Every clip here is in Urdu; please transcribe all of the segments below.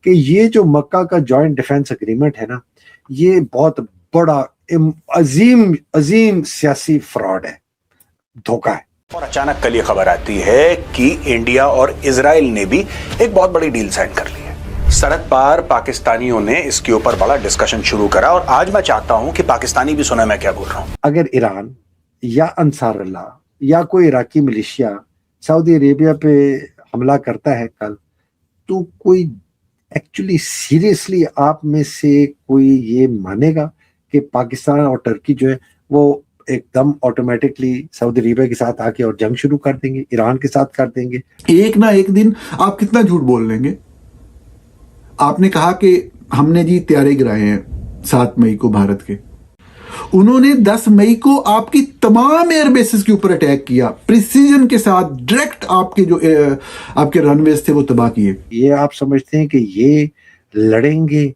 کہ یہ جو مکہ کا جوائنٹ ڈیفنس اگریمنٹ ہے نا، یہ بہت بڑا عظیم سیاسی فراڈ ہے، دھوکہ ہے۔ اور اچانک کل یہ خبر آتی ہے کہ انڈیا اور اسرائیل نے بھی ایک بہت بڑی ڈیل سائن کر لی ہے۔ سرحد پار پاکستانیوں نے اس کے اوپر بڑا ڈسکشن شروع کرا، اور آج میں چاہتا ہوں کہ پاکستانی بھی سنیں میں کیا بول رہا ہوں۔ اگر ایران یا انصار اللہ یا کوئی عراقی ملیشیا سعودی عربیہ پہ حملہ کرتا ہے کل، تو کوئی ایکچولی سیریسلی آپ میں سے کوئی یہ مانے گا کہ پاکستان اور ٹرکی جو ہے وہ ایک دم آٹومیٹکلی سعودی عربیہ کے ساتھ آ کے اور جنگ شروع کر دیں گے، ایران کے ساتھ کر دیں گے؟ ایک نہ ایک دن آپ کتنا جھوٹ بول لیں گے؟ آپ نے کہا کہ ہم نے جی طیارے گرائے ہیں 7 مئی کو بھارت کے، انہوں نے 10 مئی کو آپ کی تمام ایئر بیسز کے اوپر اٹیک کیا، پریسیجن کے ساتھ ڈائریکٹ آپ کے جو آپ کے رن ویز تھے وہ تباہ کیے۔ یہ آپ سمجھتے ہیں کہ یہ لڑیں گے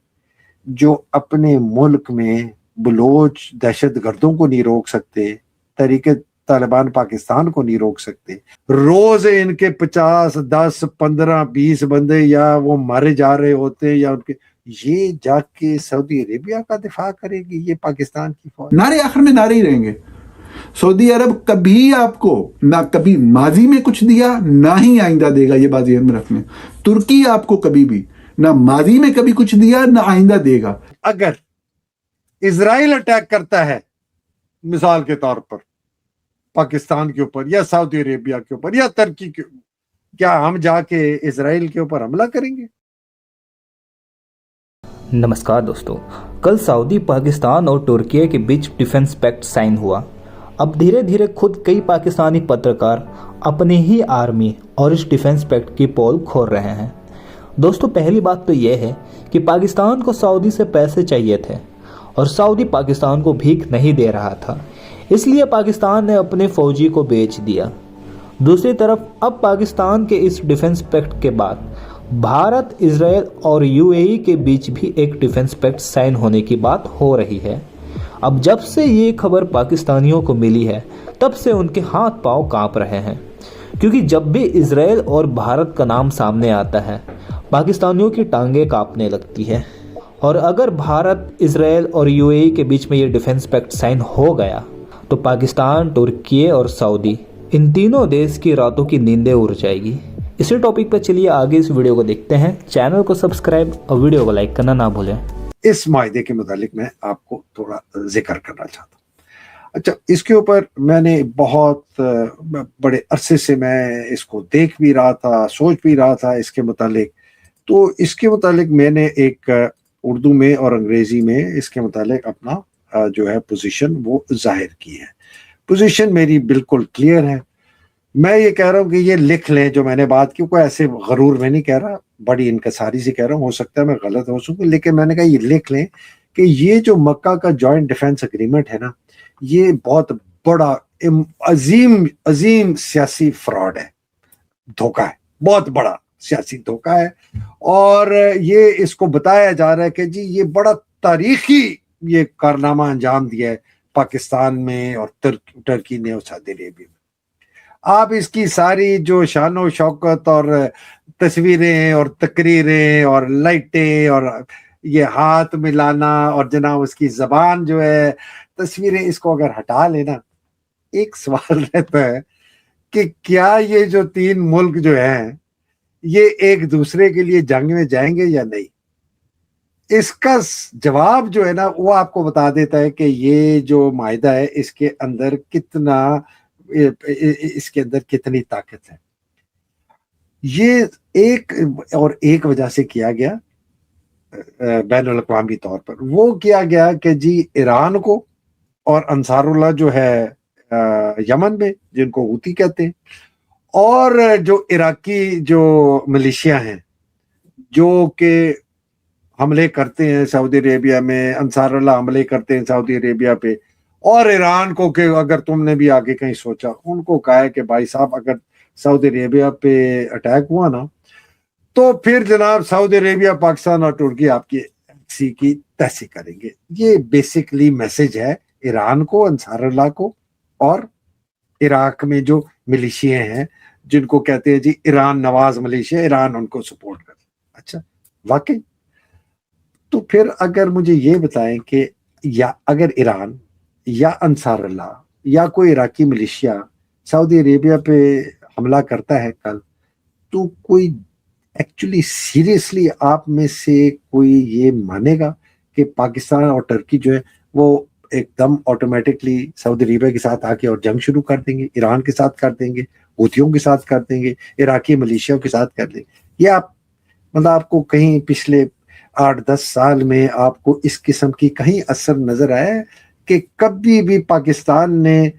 جو اپنے ملک میں بلوچ دہشت گردوں کو نہیں روک سکتے، تحریک طالبان پاکستان کو نہیں روک سکتے؟ روز ان کے 50 10 15 20 بندے یا وہ مارے جا رہے ہوتے، یا ان کے یہ جا کے سعودی عربیہ کا دفاع کرے گی یہ پاکستان کی فوج؟ نعرے آخر میں نعرے ہی رہیں گے۔ سعودی عرب کبھی آپ کو نہ کبھی ماضی میں کچھ دیا، نہ ہی آئندہ دے گا، یہ بات ذہن میں رکھنا۔ ترکی آپ کو کبھی بھی نہ ماضی میں کبھی کچھ دیا، نہ آئندہ دے گا۔ اگر اسرائیل اٹیک کرتا ہے مثال کے طور پر پاکستان کے اوپر یا سعودی عربیہ کے اوپر یا ترکی کے اوپر، کیا ہم جا کے اسرائیل کے اوپر حملہ کریں گے؟ نمسکار دوستو، کل سعودی پاکستان اور ترکی کے بیچ ڈیفنس پیکٹ سائن ہوا۔ اب دھیرے دھیرے خود کئی پاکستانی پترکار اپنی ہی آرمی اور اس ڈیفنس پیکٹ کی پول کھول رہے ہیں۔ دوستو، پہلی بات تو یہ ہے کہ پاکستان کو سعودی سے پیسے چاہیے تھے، اور سعودی پاکستان کو بھیک نہیں دے رہا تھا، اس لیے پاکستان نے اپنے فوجی کو بیچ دیا۔ دوسری طرف اب پاکستان کے اس ڈیفنس پیکٹ کے بعد بھارت، اسرائیل اور UAE کے بیچ بھی ایک ڈیفنس پیکٹ سائن ہونے کی بات ہو رہی ہے۔ اب جب سے یہ خبر پاکستانیوں کو ملی ہے، تب سے ان کے ہاتھ پاؤں کانپ رہے ہیں، کیونکہ جب بھی اسرائیل اور بھارت کا نام سامنے آتا ہے، پاکستانیوں کی ٹانگیں کانپنے لگتی ہے۔ اور اگر بھارت، اسرائیل اور UAE کے بیچ میں یہ ڈیفنس پیکٹ سائن ہو گیا تو پاکستان، ترکی اور سعودی، ان تینوں دیش کی راتوں کی نیندیں اڑ جائے گی۔ اسی ٹاپک پہ چلیے آگے اس ویڈیو کو دیکھتے ہیں۔ چینل کو سبسکرائب اور ویڈیو کو لائک کرنا نہ بھولیں۔ اس معاہدے کے متعلق میں آپ کو تھوڑا ذکر کرنا چاہتا ہوں۔ اچھا، اس کے اوپر میں نے بہت بڑے عرصے سے میں اس کو دیکھ بھی رہا تھا، سوچ بھی رہا تھا اس کے متعلق۔ تو اس کے متعلق میں نے ایک اردو میں اور انگریزی میں اس کے متعلق اپنا جو ہے پوزیشن وہ ظاہر کی ہے۔ پوزیشن میری بالکل کلیئر ہے۔ میں یہ کہہ رہا ہوں کہ یہ لکھ لیں جو میں نے بات کی، کوئی ایسے غرور میں نہیں کہہ رہا، بڑی انکساری سے کہہ رہا ہوں، ہو سکتا ہے میں غلط ہو سکوں، لیکن میں نے کہا یہ لکھ لیں کہ یہ جو مکہ کا جوائنٹ ڈیفنس اگریمنٹ ہے نا، یہ بہت بڑا عظیم سیاسی فراڈ ہے، دھوکہ ہے، بہت بڑا سیاسی دھوکہ ہے۔ اور یہ اس کو بتایا جا رہا ہے کہ جی یہ بڑا تاریخی یہ کارنامہ انجام دیا ہے پاکستان میں اور ترکی نے اور سعودی عربیہ میں۔ آپ اس کی ساری جو شان و شوکت اور تصویریں اور تقریریں اور لائٹیں اور یہ ہاتھ ملانا اور جناب اس کی زبان جو ہے، تصویریں، اس کو اگر ہٹا لینا، ایک سوال رہتا ہے کہ کیا یہ جو 3 ملک جو ہیں یہ ایک دوسرے کے لیے جنگ میں جائیں گے یا نہیں؟ اس کا جواب جو ہے نا وہ آپ کو بتا دیتا ہے کہ یہ جو معاہدہ ہے اس کے اندر کتنی طاقت ہے۔ یہ ایک وجہ سے کیا گیا بین الاقوامی طور پر، وہ کیا گیا کہ جی ایران کو اور انصار اللہ جو ہے یمن میں، جن کو حوثی کہتے ہیں، اور جو عراقی جو ملیشیا ہیں جو کہ حملے کرتے ہیں سعودی عربیہ میں، انصار اللہ حملے کرتے ہیں سعودی عربیہ پہ، اور ایران کو کہ اگر تم نے بھی آگے کہیں سوچا، ان کو کہا ہے کہ بھائی صاحب اگر سعودی عربیہ پہ اٹیک ہوا نا تو پھر جناب سعودی عربیہ، پاکستان اور ترکی آپ کی تحسی کریں گے۔ یہ بیسکلی میسج ہے ایران کو، انصار اللہ کو، اور عراق میں جو ملیشیا ہیں جن کو کہتے ہیں جی ایران نواز ملیشیا، ایران ان کو سپورٹ کرتا ہے۔ اچھا، واقعی تو پھر اگر مجھے یہ بتائیں کہ یا اگر ایران یا انصار اللہ یا کوئی عراقی ملیشیا سعودی عربیہ پہ حملہ کرتا ہے کل، تو کوئی ایکچولی سیریسلی آپ میں سے کوئی یہ مانے گا کہ پاکستان اور ٹرکی جو ہے وہ ایک دم آٹومیٹکلی سعودی عربیہ کے ساتھ آ کے اور جنگ شروع کر دیں گے، ایران کے ساتھ کر دیں گے، حوثیوں کے ساتھ کر دیں گے، عراقی ملیشیاؤں کے ساتھ کر دیں گے؟ یہ آپ مطلب آپ کو کہیں پچھلے 8-10 سال میں آپ کو اس قسم کی کہیں اثر نظر آیا ہے کہ کبھی بھی پاکستان نے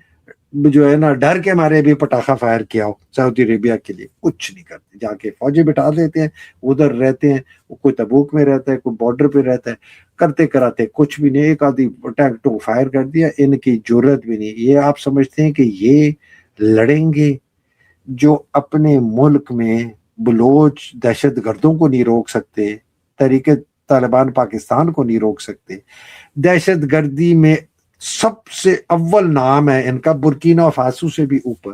جو ہے نا ڈر کے مارے بھی پٹاخہ فائر کیا ہو سعودی عربیہ کے لیے؟ کچھ نہیں کرتے، جا کے فوجی بٹھا دیتے ہیں، ادھر رہتے ہیں، کوئی تبوک میں رہتا ہے، کوئی بارڈر پہ رہتا ہے، کرتے کراتے کچھ بھی نہیں، ایک آدھی ٹینک ٹو فائر کر دیا، ان کی جرت بھی نہیں۔ یہ آپ سمجھتے ہیں کہ یہ لڑیں گے جو اپنے ملک میں بلوچ دہشت گردوں کو نہیں روک سکتے، تحریک طالبان پاکستان کو نہیں روک سکتے، دہشت گردی میں سب سے اول نام ہے ان کا برکینا فاسو سے بھی اوپر،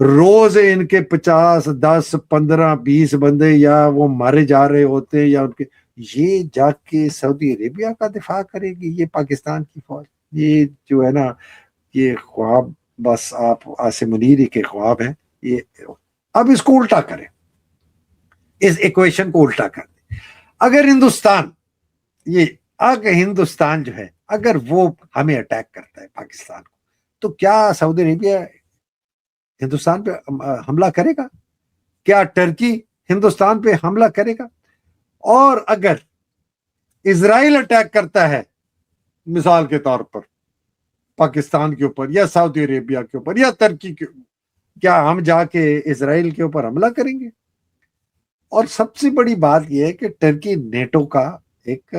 روز ان کے 50 10 15 20 بندے یا وہ مارے جا رہے ہوتے ہیں، یا ان کے یہ جا کے سعودی عربیہ کا دفاع کرے گی یہ پاکستان کی فوج؟ یہ جو ہے نا یہ خواب بس آپ عاصم منیری کے خواب ہیں۔ یہ اب اس کو الٹا کریں، اس ایکویشن کو الٹا کر دیں۔ اگر ہندوستان جو ہے اگر وہ ہمیں اٹیک کرتا ہے پاکستان کو، تو کیا سعودی عربیہ ہندوستان پہ حملہ کرے گا؟ کیا ٹرکی ہندوستان پہ حملہ کرے گا؟ اور اگر اسرائیل اٹیک کرتا ہے مثال کے طور پر پاکستان کے اوپر یا سعودی عربیہ کے اوپر یا ترکی کے اوپر، کیا ہم جا کے اسرائیل کے اوپر حملہ کریں گے؟ اور سب سے بڑی بات یہ ہے کہ ٹرکی نیٹو کا ایک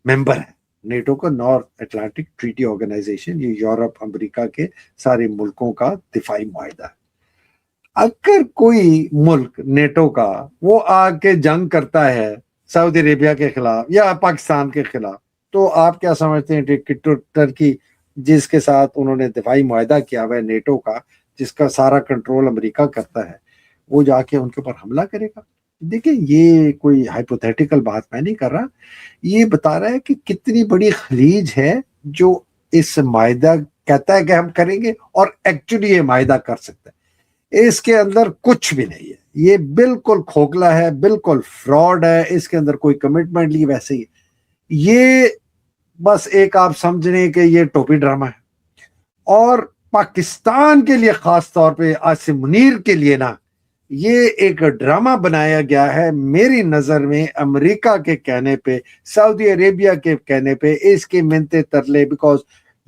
ممبر ہے، نیٹو کا نارتھ اٹلانٹک ٹریٹی آرگنائزیشن، یہ یورپ امریکہ کے سارے ملکوں کا دفاعی معاہدہ ہے۔ اگر کوئی ملک نیٹو کا وہ آ کے جنگ کرتا ہے سعودی عربیہ کے خلاف یا پاکستان کے خلاف، تو آپ کیا سمجھتے ہیں کہ ٹرکی جس کے ساتھ انہوں نے دفاعی معاہدہ کیا ہوا ہے نیٹو کا، جس کا سارا کنٹرول امریکہ کرتا ہے، وہ جا کے ان کے اوپر حملہ کرے گا؟ دیکھیں یہ کوئی ہائپوتھیٹیکل بات میں نہیں کر رہا، یہ بتا رہا ہے کہ کتنی بڑی خلیج ہے جو اس معاہدہ کہتا ہے کہ ہم کریں گے اور ایکچولی یہ معاہدہ کر سکتا ہے۔ اس کے اندر کچھ بھی نہیں ہے، یہ بالکل کھوکھلا ہے، بالکل فراڈ ہے، اس کے اندر کوئی کمٹمنٹ نہیں۔ ویسے ہی یہ بس ایک آپ سمجھ لیں کہ یہ ٹوپی ڈرامہ ہے، اور پاکستان کے لیے خاص طور پہ عاصم منیر کے لیے نا یہ ایک ڈرامہ بنایا گیا ہے میری نظر میں، امریکہ کے کہنے پہ، سعودی عربیہ کے کہنے پہ، اس کے منتے ترلے، بیکاز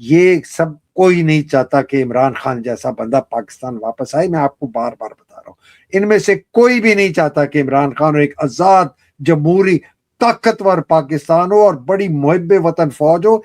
یہ سب کوئی نہیں چاہتا کہ عمران خان جیسا بندہ پاکستان واپس آئے۔ میں آپ کو بار بار بتا رہا ہوں، ان میں سے کوئی بھی نہیں چاہتا کہ عمران خان ایک آزاد جمہوری طاقتور پاکستان ہو اور بڑی محب وطن فوج ہو